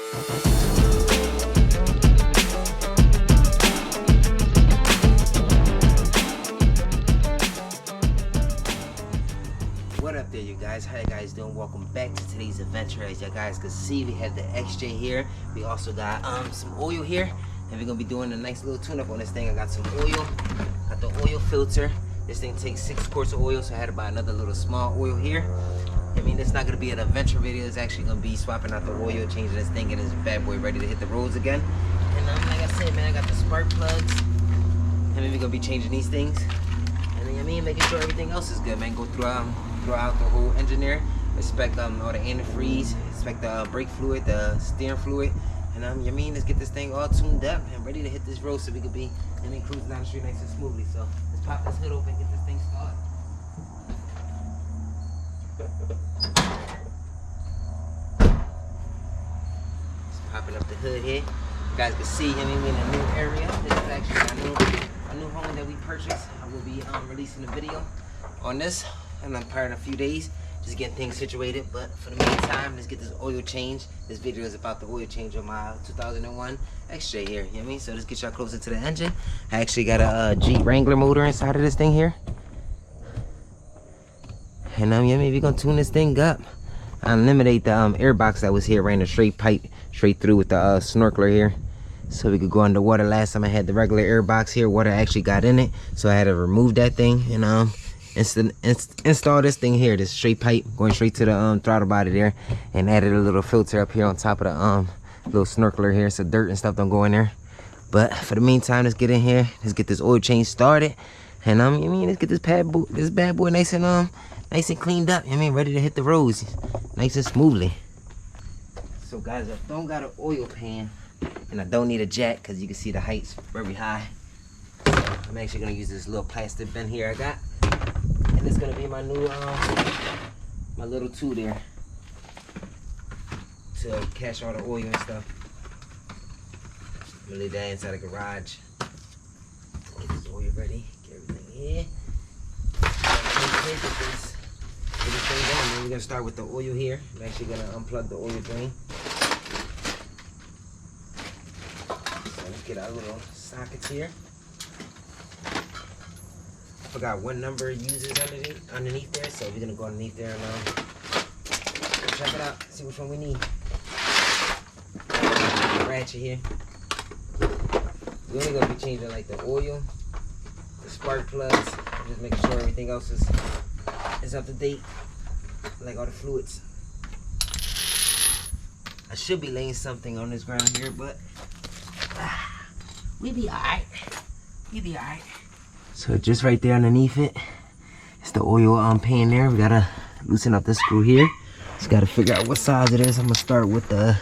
What up there, you guys? How you guys doing? Welcome back to today's adventure. As you guys can see, we have the XJ here. We also got some oil here, and we're gonna be doing a nice little tune-up on this thing. I got some oil, got the oil filter. This thing takes 6 quarts of oil, so I had to buy another little small oil here. I mean, it's not gonna be an adventure video. It's actually gonna be swapping out the oil, changing this thing, and this bad boy ready to hit the roads again. And like I said, man, I got the spark plugs, and then we're gonna be changing these things. And then, I mean, making sure everything else is good, man. Go throughout the whole engine there, inspect all the antifreeze, inspect the brake fluid, the steering fluid, and you mean, let's get this thing all tuned up and ready to hit this road so we could be cruising down the street nice and smoothly. So let's pop this hood open and get this thing started. Just popping up the hood here. You guys can see, I mean, we're in a new area. This is actually a new home that we purchased. I will be releasing a video on this. And I'm probably in a few days, just getting things situated. But for the meantime, let's get this oil change. This video is about the oil change on my 2001 XJ here. You know what I mean? So let's get y'all closer to the engine. I actually got a Jeep Wrangler motor inside of this thing here. And yeah, maybe we're gonna tune this thing up. Eliminate the air box that was here, ran a straight pipe straight through with the snorkeler here, so we could go underwater. Last time I had the regular air box here, water actually got in it, so I had to remove that thing and install this thing here, this straight pipe going straight to the throttle body there, and added a little filter up here on top of the little snorkeler here so dirt and stuff don't go in there. But for the meantime, let's get in here, let's get this oil change started, and I mean, let's get this bad boy nice and cleaned up. I mean, ready to hit the roads nice and smoothly. So guys, I don't got an oil pan and I don't need a jack because you can see the height's very high. I'm actually gonna use this little plastic bin here I got. And it's gonna be my new, my little tool there to catch all the oil and stuff. I'm gonna leave that inside the garage. Get this oil ready, get everything here. Get this thing going. Then we're gonna start with the oil here. I'm actually gonna unplug the oil drain. So let's get our little sockets here. I forgot what number it uses underneath there, so we're gonna go underneath there and check it out, see which one we need. Ratchet here. We're only gonna be changing like the oil, the spark plugs, just making sure everything else is up to date, like all the fluids. I should be laying something on this ground here, but we be alright. We be alright. So just right there underneath it, it's the oil pan there. We gotta loosen up this screw here. Just gotta figure out what size it is. I'm gonna start with the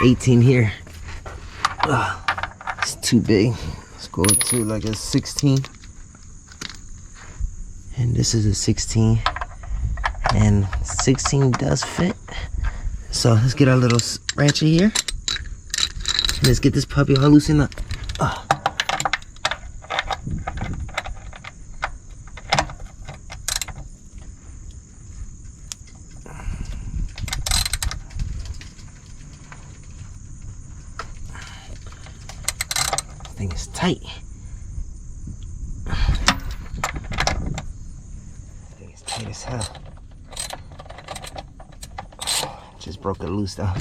18 here. It's too big. Let's go to like a 16. And this is a 16. And 16 does fit. So let's get our little ratchet here. And let's get this puppy all loosened up. Thing is tight. Thing is tight as hell. Just broke it loose though.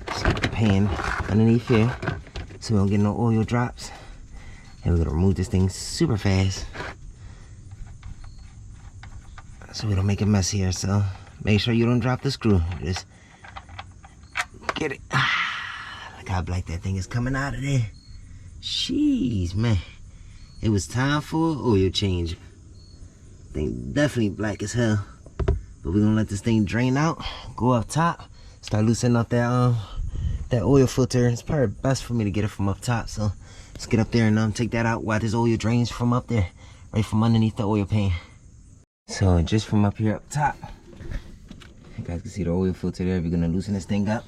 Just get the pan underneath here so we don't get no oil drops. And we're gonna remove this thing super fast so we don't make a mess here. So make sure you don't drop the screw. Just get it. Look how black that thing is coming out of there. Jeez, man. It was time for an oil change. Thing definitely black as hell. But we're gonna let this thing drain out, go up top, start loosening up that oil filter. It's probably best for me to get it from up top. So let's get up there and take that out while this oil drains from up there, right from underneath the oil pan. So just from up here up top, you guys can see the oil filter there. We're gonna loosen this thing up.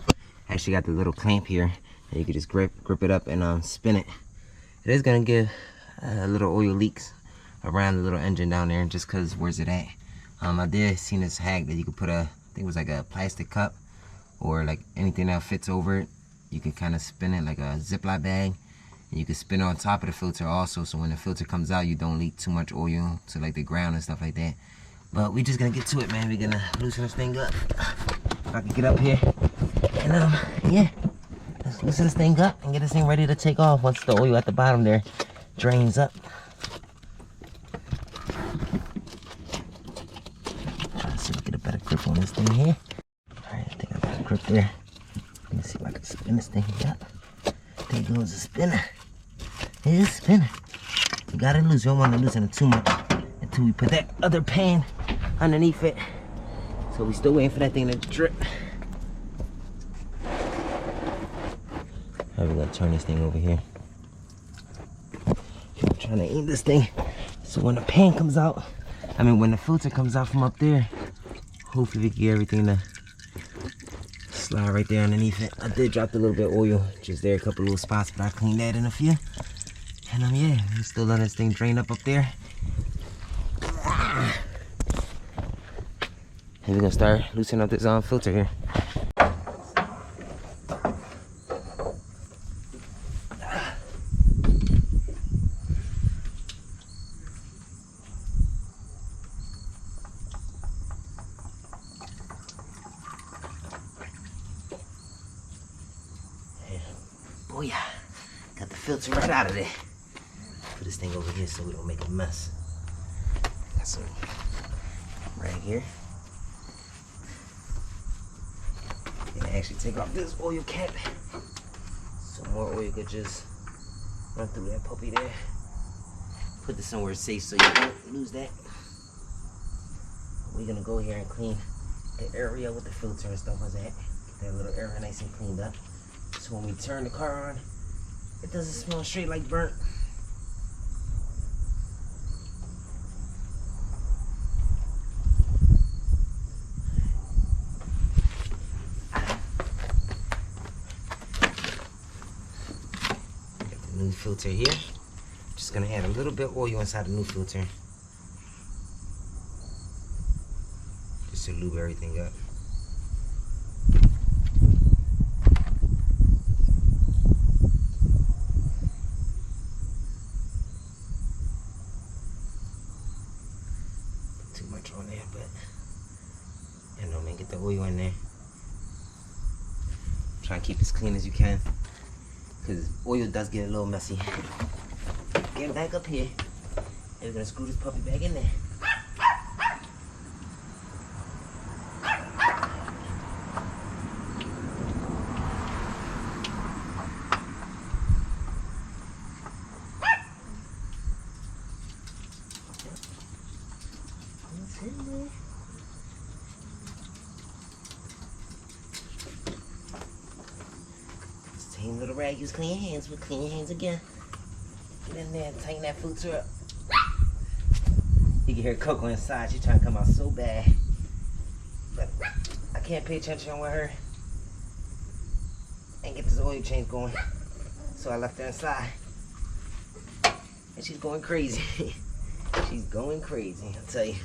I actually got the little clamp here. And you can just grip it up and spin it. It is gonna give little oil leaks around the little engine down there, just cause where's it at? I did see this hack that you could put I think it was like a plastic cup or like anything that fits over it. You can kind of spin it like a Ziploc bag, and you can spin it on top of the filter also, so when the filter comes out you don't leak too much oil to like the ground and stuff like that. But we just gonna get to it, man. We're gonna loosen this thing up. If I can get up here, and yeah, let's loosen this thing up and get this thing ready to take off once the oil at the bottom there drains up. Try to see if I get a better grip on this thing here. Alright, I think I got a grip there. Let me see if I can spin this thing up. There goes the spinner. It is spinning. You got it loose. You don't want to loosen it too much until we put that other pan underneath it. So we still waiting for that thing to drip. Alright, we're gonna turn this thing over here. I'm trying to aim this thing so when the pan comes out, when the filter comes out from up there, hopefully we can get everything to slide right there underneath it. I did drop a little bit of oil just there, a couple little spots, but I cleaned that in a few. And yeah, we still letting this thing drain up there. And we're gonna start loosening up this filter here. Oh yeah, got the filter right out of there. Put this thing over here so we don't make a mess. Got some right here. Gonna actually take off this oil cap so more oil could just run through that puppy there. Put this somewhere safe so you don't lose that. We're gonna go here and clean the area with the filter and stuff like that. Get that little area nice and cleaned up. So when we turn the car on, it doesn't smell straight like burnt. Got the new filter here. Just gonna add a little bit of oil inside the new filter. Just to lube everything up. On there, but get the oil in there. Try and keep it as clean as you can, because oil does get a little messy. Get back up here, and we're gonna screw this puppy back in there. Same little rag, use clean hands, with clean your hands again. Get in there and tighten that filter up. You can hear Coco inside, she's trying to come out so bad. But I can't pay attention with her and get this oil change going. So I left her inside. And she's going crazy. She's going crazy, I'll tell you.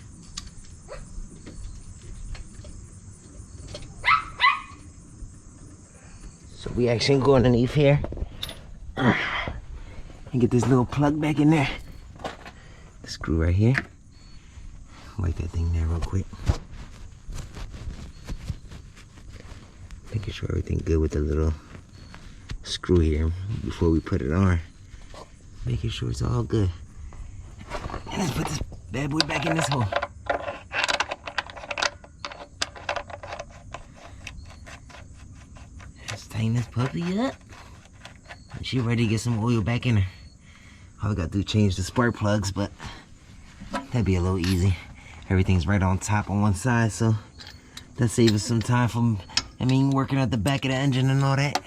So we actually go underneath here and get this little plug back in there. The screw right here. Wipe that thing there real quick. Making sure everything good with the little screw here before we put it on. Making sure it's all good. And let's put this bad boy back in this hole. Let's tighten this puppy up. And she ready to get some oil back in her. All we gotta do is change the spark plugs, but that'd be a little easy. Everything's right on top on one side, so that saves us some time from, working at the back of the engine and all that.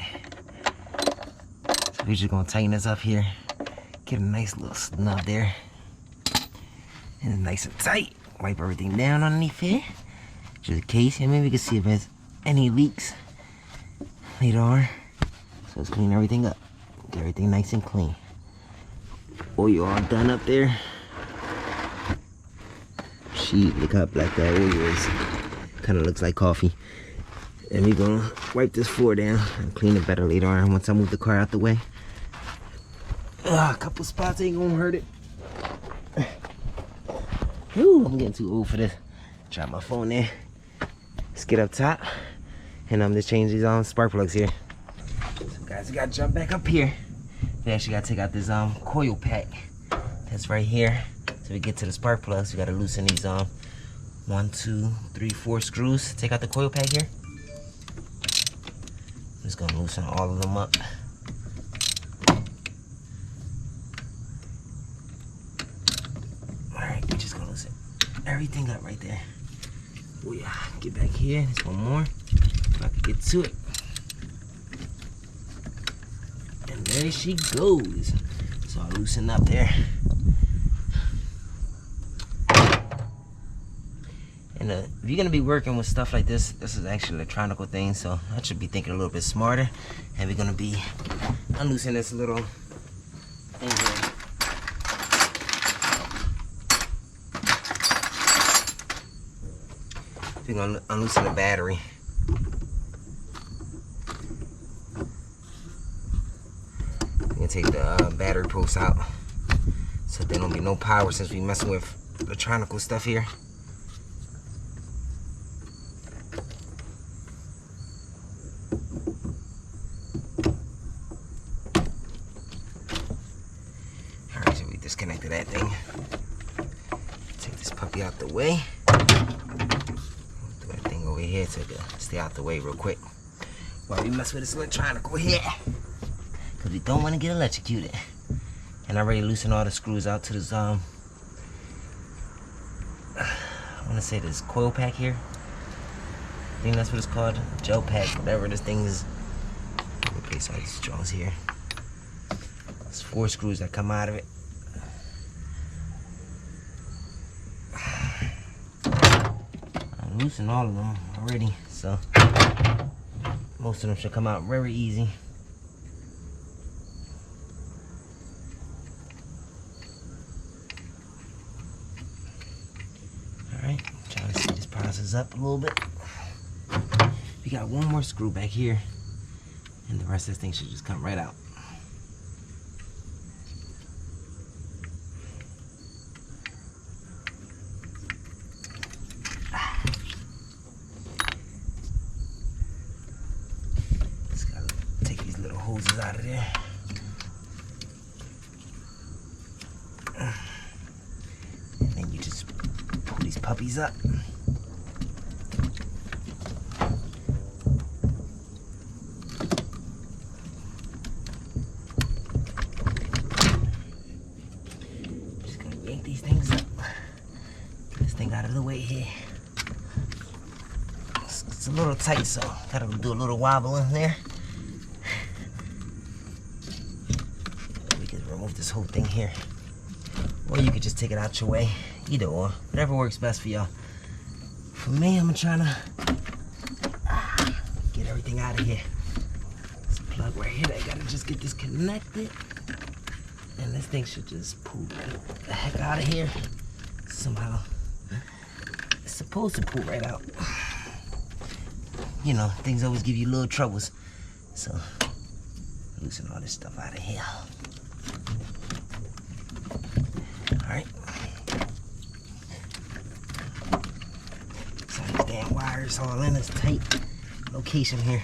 So we're just gonna tighten this up here. Get a nice little snub there. And it's nice and tight. Wipe everything down underneath here. Just in case, and maybe we can see if there's any leaks later on. So let's clean everything up. Get everything nice and clean. Oil all done up there. Look how black that oil is. Kind of looks like coffee. And we gonna wipe this floor down and clean it better later on once I move the car out the way. A couple spots ain't gonna hurt it. Ooh, I'm getting too old for this. Drop my phone there. Let's get up top. And I'm just change these spark plugs here. So guys, we gotta jump back up here. We actually gotta take out this coil pack that's right here. So we get to the spark plugs, we gotta loosen these 1, 2, 3, 4 screws. Take out the coil pack here. I'm just gonna loosen all of them up. Alright, we're just gonna loosen everything up right there. Oh yeah, get back here. There's one more. If I can get to it. And there she goes. So I loosen up there. And if you're gonna be working with stuff like this, this is actually electronical thing, so I should be thinking a little bit smarter. And we're gonna be unloosening this little thing here. We're gonna unloosen the battery. We're gonna take the battery posts out, so there don't be no power since we messing with electronical stuff here. Disconnected that thing. Take this puppy out the way. Do that thing over here to stay out the way real quick while we mess with this electronical here, because we don't want to get electrocuted. And I already loosened all the screws out to this I want to say this coil pack here. I think that's what it's called, gel pack, whatever this thing is. Replace all these jaws here. There's 4 screws that come out of it. Loosen all of them already, so most of them should come out very easy. Alright, trying to speed this process up a little bit. We got one more screw back here, and the rest of this thing should just come right out. Hoses out of there. And then you just pull these puppies up. Just gonna yank these things up. Get this thing out of the way here. It's a little tight, so gotta do a little wobble in there. This whole thing here, or you could just take it out your way. Either or, whatever works best for y'all. For me, I'm trying to get everything out of here. This plug right here, I gotta just get this connected, and this thing should just pull the heck out of here somehow. It's supposed to pull right out. You know, things always give you little troubles, so loosen all this stuff out of here. Alright. So these damn wires all in this tight location here.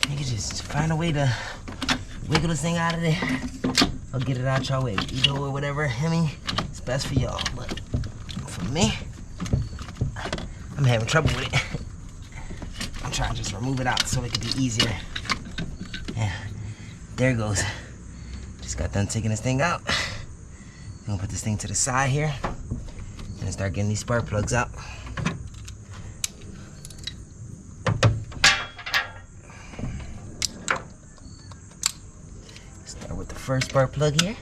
You can just find a way to wiggle this thing out of there, or get it out your way. Either or, whatever. I mean, it's best for y'all, but for me, I'm having trouble with it. I'm trying to just remove it out so it can be easier. Yeah, there it goes. Just got done taking this thing out. I'm gonna put this thing to the side here and start getting these spark plugs out. Start with the first spark plug here.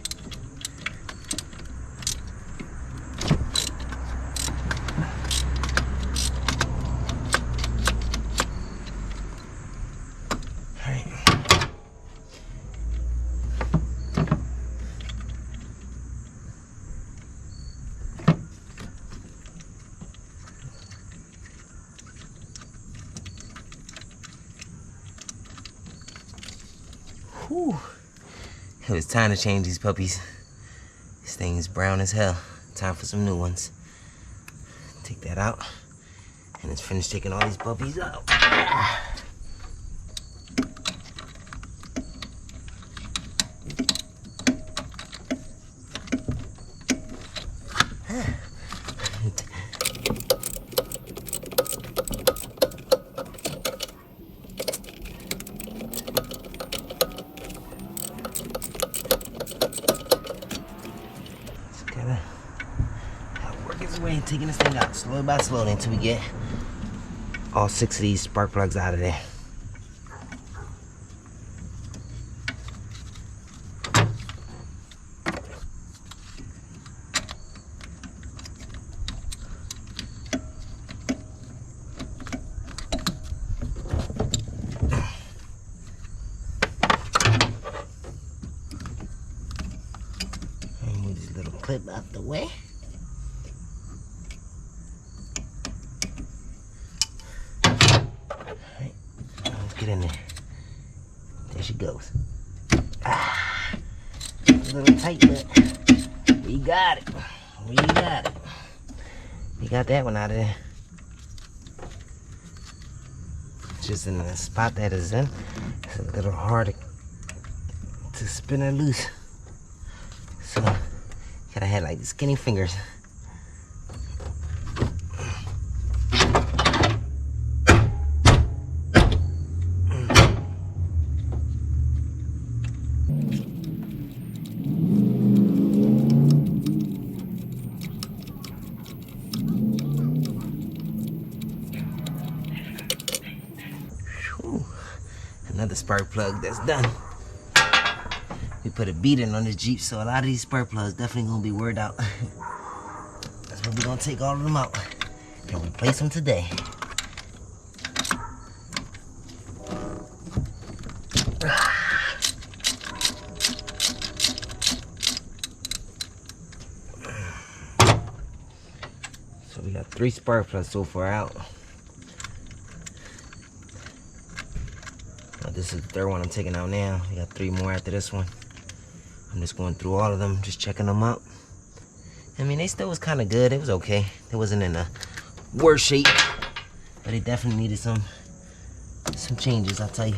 Whew. It was time to change these puppies. This thing's brown as hell. Time for some new ones. Take that out. And it's finished taking all these puppies out. Way taking this thing out slowly by slowly until we get all 6 of these spark plugs out of there. And move this little clip out the way. Get in there. There she goes. Ah, a little tight, but we got it. We got it. We got that one out of there. Just in the spot that is in. It's a little hard to spin her loose. So, gotta have like the skinny fingers. Another spark plug that's done. We put a beating on this Jeep, so a lot of these spark plugs definitely gonna be weared out. That's why we're gonna take all of them out and replace them today. So we got 3 spark plugs so far out. This is the 3rd one I'm taking out now. We got 3 more after this one. I'm just going through all of them, just checking them out. I mean, they still was kind of good. It was okay. It wasn't in a worse shape, but it definitely needed some changes, I'll tell you.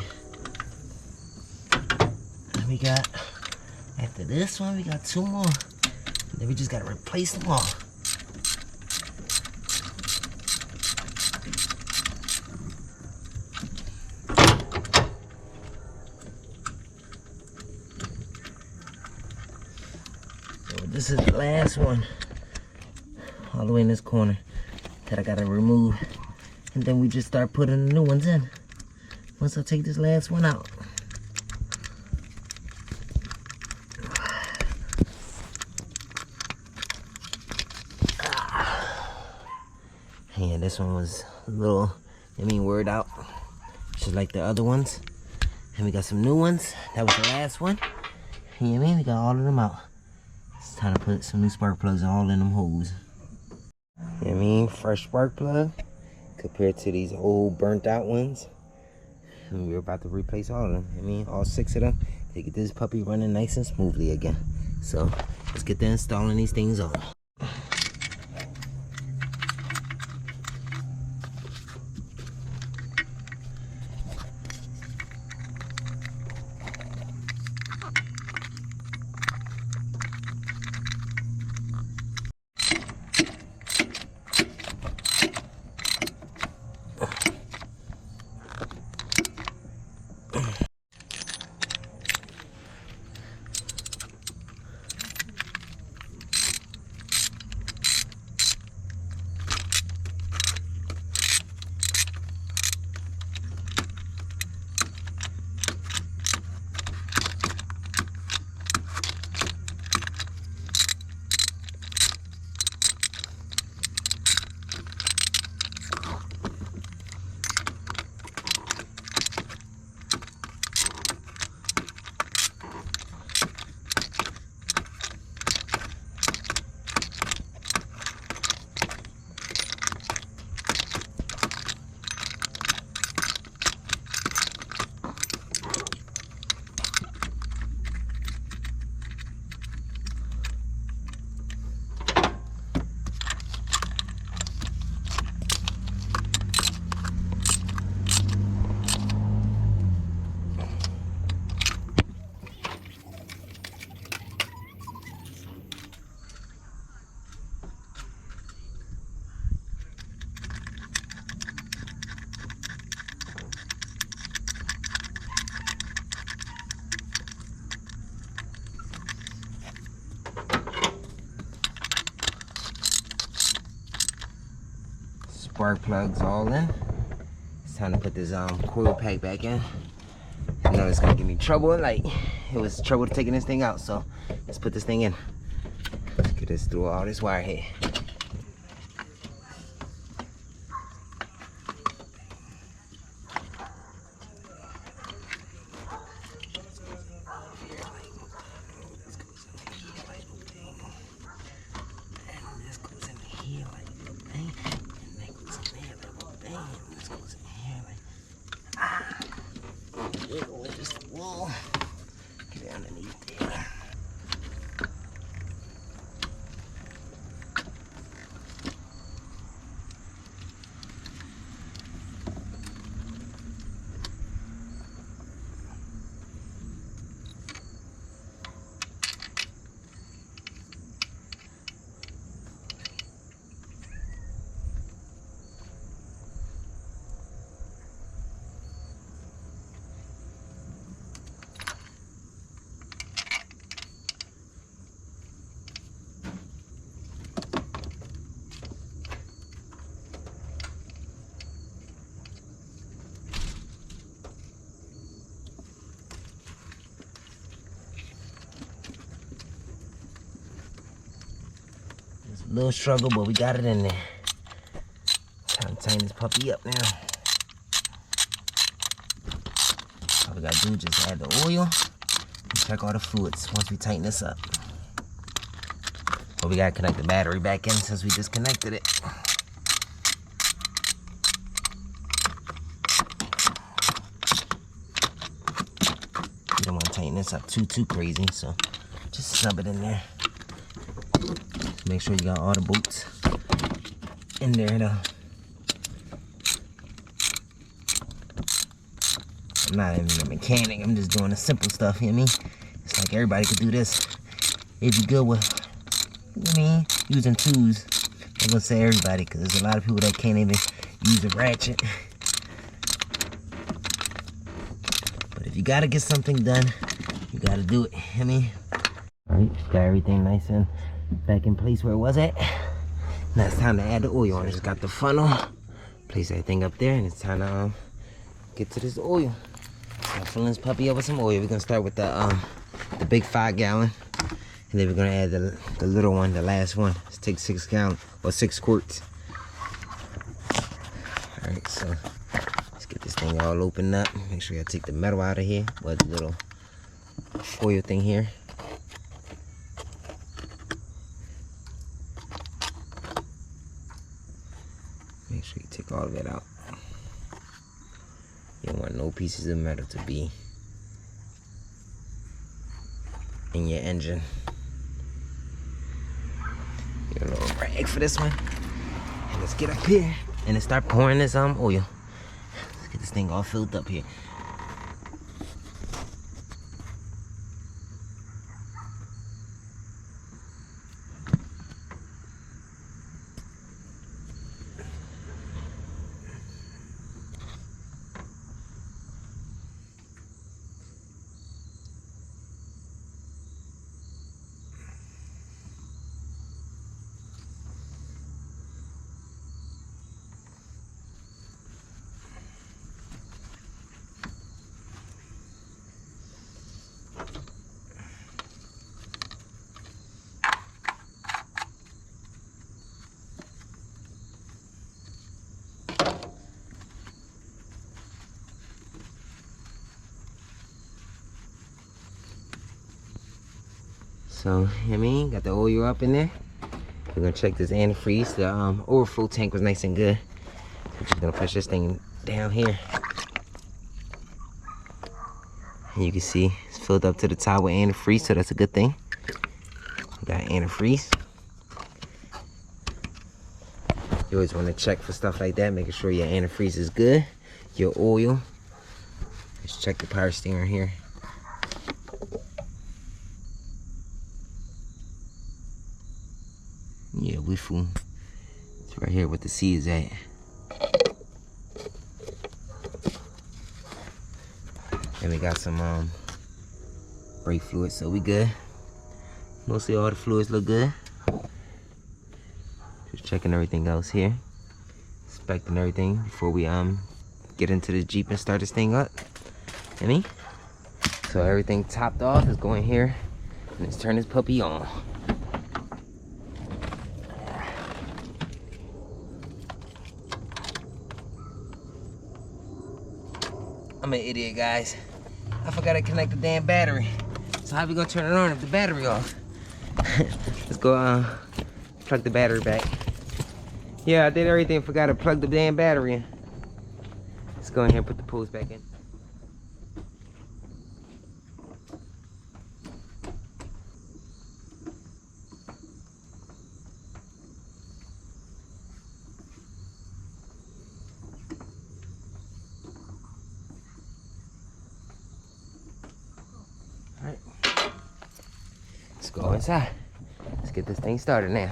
And we got, after this one, we got 2 more. And then we just gotta replace them all. This is the last one, all the way in this corner, that I gotta remove. And then we just start putting the new ones in, once I take this last one out. Yeah, this one was a little, weared out, just like the other ones. And we got some new ones. That was the last one. You know what I mean? We got all of them out. It's time to put some new spark plugs all in them holes. You know what I mean? Fresh spark plug compared to these old burnt out ones. And we're about to replace all of them. I mean, all 6 of them to get this puppy running nice and smoothly again. So let's get to installing these things on. spark plugs all in. It's time to put this coil pack back in. I know it's gonna give me trouble, like it was trouble taking this thing out, so let's put this thing in. Let's get this through all this wire here. Get underneath there. A little struggle, but we got it in there. Time to tighten this puppy up now. All we gotta do is just add the oil and check all the fluids once we tighten this up. But we gotta connect the battery back in since we disconnected it. You don't want to tighten this up too crazy, so just snub it in there. Make sure you got all the bolts in there though. I'm not even a mechanic, I'm just doing the simple stuff, you know what I mean? It's like everybody could do this if you're good with, you know what I mean, using tools. I'm gonna say everybody, because there's a lot of people that can't even use a ratchet. But if you gotta get something done, you gotta do it, you know what I mean? Alright, got everything nice and back in place where it was at. Now it's time to add the oil on. I just got the funnel, place everything up there, and it's time to get to this oil. So I'm filling this puppy up with some oil. We're gonna start with the big 5 gallon, and then we're gonna add the little one, the last one. Let's take 6 gallon or 6 quarts. All right, so let's get this thing all opened up. Make sure I take the metal out of here, or the little foil thing here. Make sure you take all of it out. You don't want no pieces of metal to be in your engine. Get a little rag for this one. And let's get up here and let's start pouring this oil. Let's get this thing all filled up here. So, you know what I mean, got the oil up in there. We're gonna check this antifreeze. The overflow tank was nice and good. We're just gonna push this thing down here. And you can see it's filled up to the top with antifreeze, so that's a good thing. We got antifreeze. You always wanna check for stuff like that, making sure your antifreeze is good. Your oil. Let's check the power steering here. Yeah, we fool. It's right here what the C is at. And we got some brake fluid, so we good. Mostly all the fluids look good. Just checking everything else here. This inspecting everything before we get into the Jeep and start this thing up. You know? So everything topped off. Let's go in here and let's turn this puppy on. I'm an idiot, guys. I forgot to connect the damn battery. So how we gonna turn it on if the battery off? Let's go plug the battery back. Yeah, I did everything. Forgot to plug the damn battery in. Let's go in here and put the poles back in. Alright. Let's go inside. Let's get this thing started now.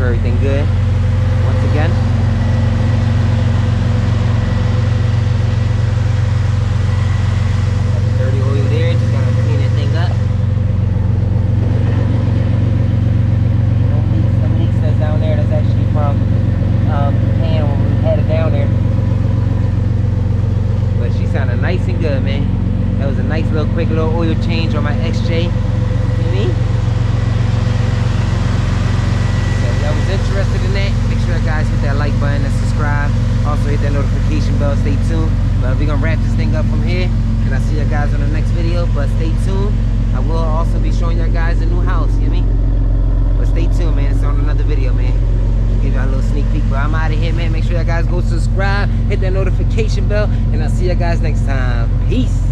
Everything good once again. Got the dirty oil there, just gotta clean that thing up. Some leaks that's down there, that's actually from the pan when we had it down there. But she sounded nice and good, man. That was a nice little quick little oil change on my XJ. You know what I mean? Interested in that, make sure you guys hit that like button and subscribe. Also hit that notification bell. Stay tuned. But we're gonna wrap this thing up from here, and I'll see you guys on the next video. But stay tuned. I will also be showing you guys a new house. You know what I mean? But stay tuned, man. It's on another video, man. Give y'all a little sneak peek. But I'm out of here, man. Make sure you guys go subscribe, hit that notification bell, and I'll see you guys next time. Peace.